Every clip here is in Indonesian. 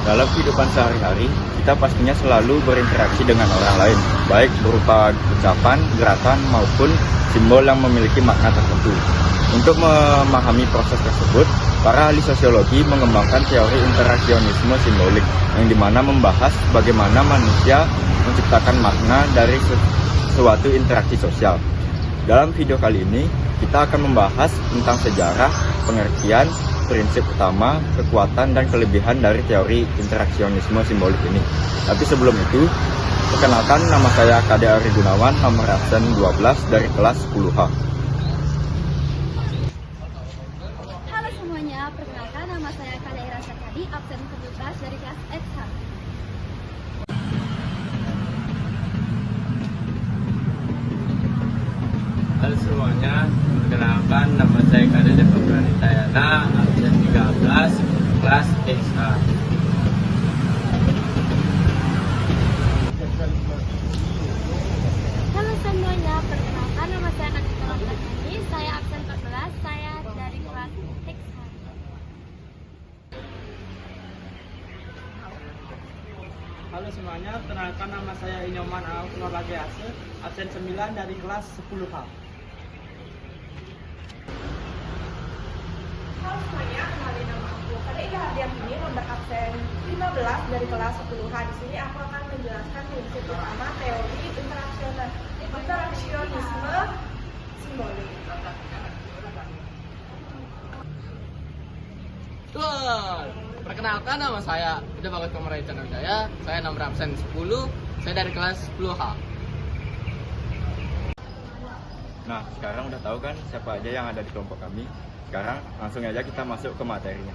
Dalam kehidupan sehari-hari, kita pastinya selalu berinteraksi dengan orang lain, baik berupa ucapan, gerakan, maupun simbol yang memiliki makna tertentu. Untuk memahami proses tersebut, para ahli sosiologi mengembangkan teori interaksionisme simbolik, yang dimana membahas bagaimana manusia menciptakan makna dari suatu interaksi sosial. Dalam video kali ini, kita akan membahas tentang sejarah, pengertian, prinsip utama, kekuatan, dan kelebihan dari teori interaksionisme simbolik ini. Tapi sebelum itu, perkenalkan, nama saya Kade Ari Gunawan, nomor absen 12 dari kelas 10H. Halo semuanya, perkenalkan nama saya Kade Ira Sakadi, absen 17 dari kelas XH. Halo semuanya, perkenalkan nama saya Kade Devabrani Tayana, absen 13, kelas XH. Halo semuanya, perkenalkan nama saya Katika Laksani, saya absen 14, saya dari kelas XH. Halo semuanya, perkenalkan nama saya Inyoman Aung Nurlagiase, absen 9 dari kelas 10H. Halo semuanya, kenalin nama aku Kade Ida Hardiantini, nomor absen 15 dari kelas 10H. Di sini aku akan menjelaskan prinsip utama teori interaksionisme simbolik. Tuan, perkenalkan nama saya Ida Bagot Komarai Chandra Wijaya, saya nomor absen 10, saya dari kelas 10H. Nah, sekarang udah tahu kan siapa aja yang ada di kelompok kami. Sekarang langsung aja kita masuk ke materinya.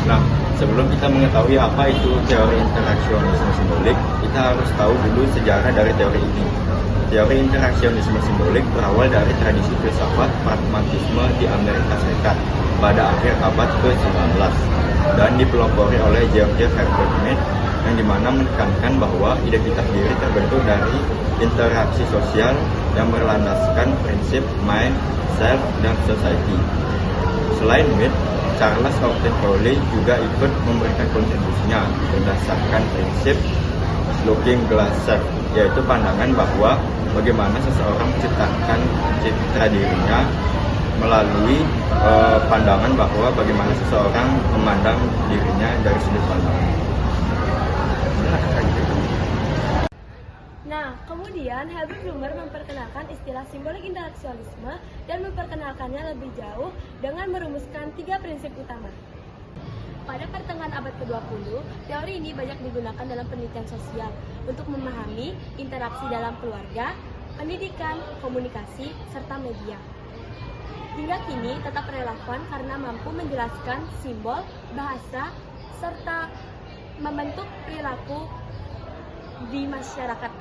Nah, sebelum kita mengetahui apa itu teori interaksionisme simbolik, kita harus tahu dulu sejarah dari teori ini. Teori interaksionisme simbolik berawal dari tradisi filsafat pragmatisme di Amerika Serikat pada akhir abad ke-19 dan dipelopori oleh George Herbert Mead, yang dimana menekankan bahwa identitas diri terbentuk dari interaksi sosial yang berlandaskan prinsip mind, self, dan society. Selain Mead, Charles Horton Crowley juga ikut memberikan kontribusinya berdasarkan prinsip looking glass self, yaitu pandangan bahwa bagaimana seseorang menciptakan citra dirinya melalui pandangan bahwa bagaimana seseorang memandang dirinya dari sudut pandang. Nah, kemudian Herbert Blumer memperkenalkan istilah simbolik interaksionisme dan memperkenalkannya lebih jauh dengan merumuskan 3 prinsip utama. Pada pertengahan abad ke-20, teori ini banyak digunakan dalam penelitian sosial untuk memahami interaksi dalam keluarga, pendidikan, komunikasi, serta media. Hingga kini tetap relevan karena mampu menjelaskan simbol, bahasa, serta membentuk perilaku di masyarakat.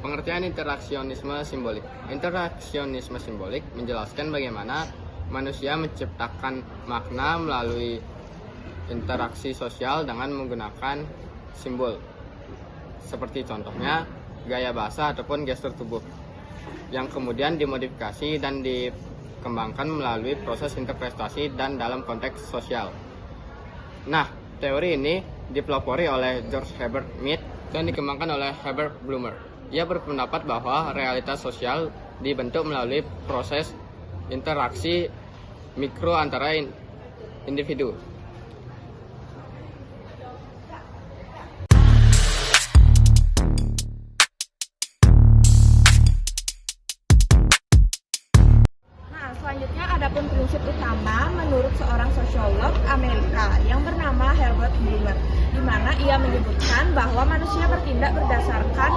Pengertian interaksionisme simbolik. Interaksionisme simbolik menjelaskan bagaimana manusia menciptakan makna melalui interaksi sosial dengan menggunakan simbol. Seperti contohnya gaya bahasa ataupun gestur tubuh yang kemudian dimodifikasi dan dikembangkan melalui proses interpretasi dan dalam konteks sosial. Nah, teori ini dipelopori oleh George Herbert Mead dan dikembangkan oleh Herbert Blumer. Ia berpendapat bahwa realitas sosial dibentuk melalui proses interaksi mikro antara individu. Nah, selanjutnya adapun prinsip utama menurut seorang sosiolog Amerika yang bernama Herbert Blumer, di mana ia menyebutkan bahwa manusia bertindak berdasarkan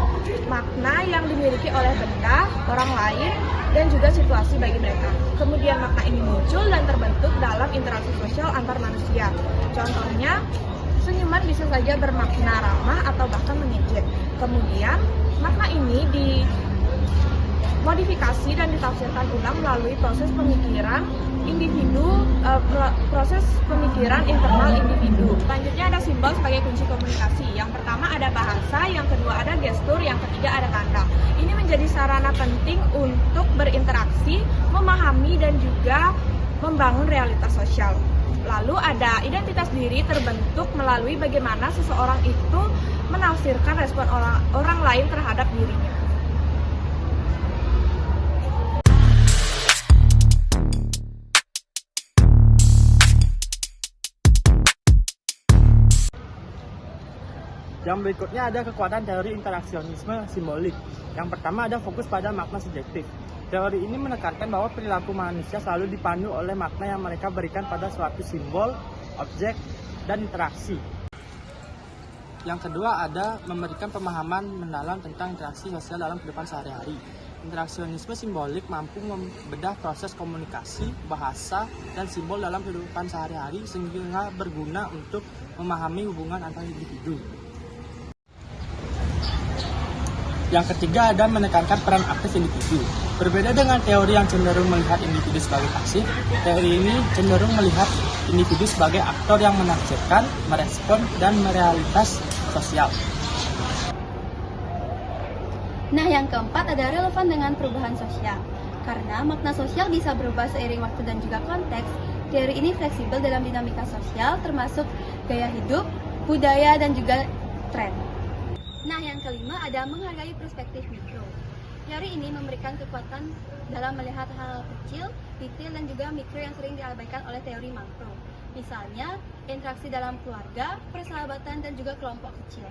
makna yang dimiliki oleh benda, orang lain, dan juga situasi bagi mereka. Kemudian makna ini muncul dan terbentuk dalam interaksi sosial antar manusia. Contohnya, senyuman bisa saja bermakna ramah atau bahkan mengejek. Kemudian makna ini dimodifikasi dan ditafsirkan ulang melalui proses pemikiran internal individu. Selanjutnya ada simbol sebagai kunci komunikasi. Yang pertama ada bahasa, yang kedua ada gestur, yang ketiga ada tanda. Ini menjadi sarana penting untuk berinteraksi, memahami dan juga membangun realitas sosial. Lalu ada identitas diri terbentuk melalui bagaimana seseorang itu menafsirkan respon orang lain terhadap dirinya. Yang berikutnya ada kekuatan teori interaksionisme simbolik. Yang pertama ada fokus pada makna subjektif. Teori ini menekankan bahwa perilaku manusia selalu dipandu oleh makna yang mereka berikan pada suatu simbol, objek, dan interaksi. Yang kedua ada memberikan pemahaman mendalam tentang interaksi sosial dalam kehidupan sehari-hari. Interaksionisme simbolik mampu membedah proses komunikasi, bahasa, dan simbol dalam kehidupan sehari-hari sehingga berguna untuk memahami hubungan antar individu. Yang ketiga ada menekankan peran aktif individu. Berbeda dengan teori yang cenderung melihat individu sebagai pasif, teori ini cenderung melihat individu sebagai aktor yang menafsirkan, merespon, dan merealitas sosial. Nah, yang keempat ada relevan dengan perubahan sosial. Karena makna sosial bisa berubah seiring waktu dan juga konteks, teori ini fleksibel dalam dinamika sosial termasuk gaya hidup, budaya, dan juga tren. Nah, yang kelima ada menghargai perspektif mikro. Teori ini memberikan kekuatan dalam melihat hal kecil, detail, dan juga mikro yang sering diabaikan oleh teori makro. Misalnya, interaksi dalam keluarga, persahabatan, dan juga kelompok kecil.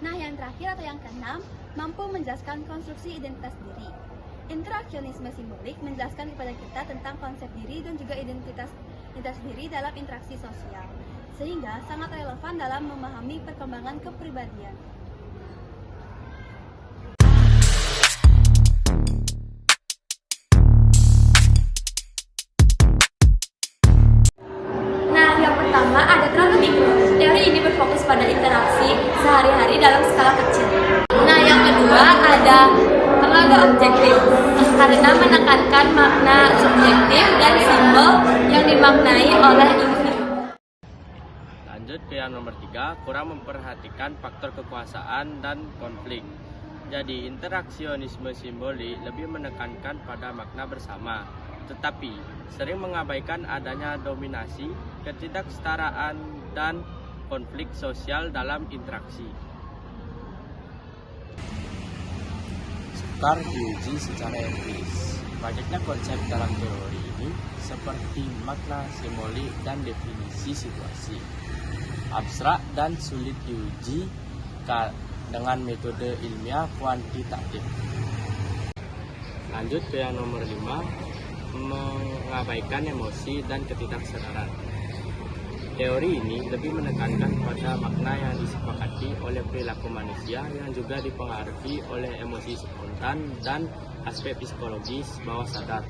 Nah, yang terakhir atau yang keenam, mampu menjelaskan konstruksi identitas diri. Interaksionisme simbolik menjelaskan kepada kita tentang konsep diri dan juga identitas diri dalam interaksi sosial, sehingga sangat relevan dalam memahami perkembangan kepribadian. Nah, yang pertama ada terlalu mikro. Teori ini berfokus pada interaksi sehari-hari dalam skala kecil. Nah, yang kedua ada terlalu objektif karena menekankan makna subjektif dan simbol yang dimaknai oleh individu. Lanjut ke yang nomor 3, kurang memperhatikan faktor kekuasaan dan konflik. Jadi interaksionisme simbolik lebih menekankan pada makna bersama, tetapi sering mengabaikan adanya dominasi, ketidaksetaraan, dan konflik sosial dalam interaksi. Sukar diuji secara empiris. Banyaknya konsep dalam teori ini seperti makna simbolik dan definisi situasi. Abstrak dan sulit diuji dengan metode ilmiah kuantitatif. Lanjut ke yang nomor 5, mengabaikan emosi dan ketidaksetaraan. Teori ini lebih menekankan pada makna yang disepakati oleh perilaku manusia yang juga dipengaruhi oleh emosi spontan dan aspek psikologis bawah sadar.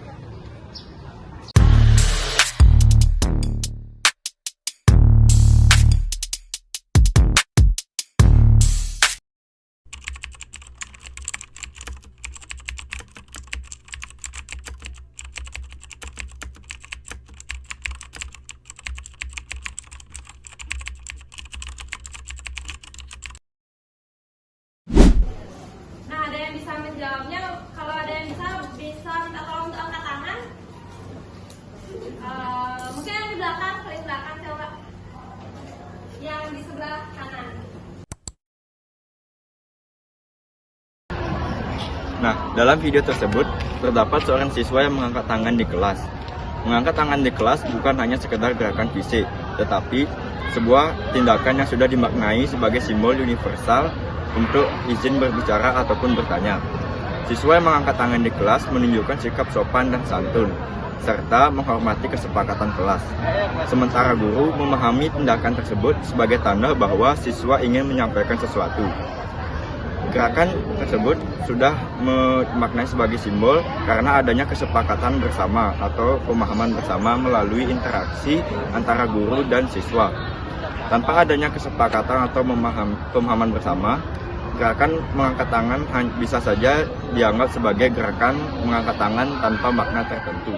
Nah, ada yang bisa menjawabnya? Kalau ada yang bisa minta tolong untuk angkat tangan. Mungkin yang di belakang, klik belakang coba. Yang di sebelah kanan. Nah, dalam video tersebut terdapat seorang siswa yang mengangkat tangan di kelas. Mengangkat tangan di kelas bukan hanya sekedar gerakan fisik, tetapi sebuah tindakan yang sudah dimaknai sebagai simbol universal untuk izin berbicara ataupun bertanya. Siswa yang mengangkat tangan di kelas menunjukkan sikap sopan dan santun, serta menghormati kesepakatan kelas. Sementara guru memahami tindakan tersebut sebagai tanda bahwa siswa ingin menyampaikan sesuatu. Gerakan tersebut sudah dimaknai sebagai simbol karena adanya kesepakatan bersama atau pemahaman bersama melalui interaksi antara guru dan siswa. Tanpa adanya kesepakatan atau pemahaman bersama, Gerakan mengangkat tangan bisa saja dianggap sebagai gerakan mengangkat tangan tanpa makna tertentu.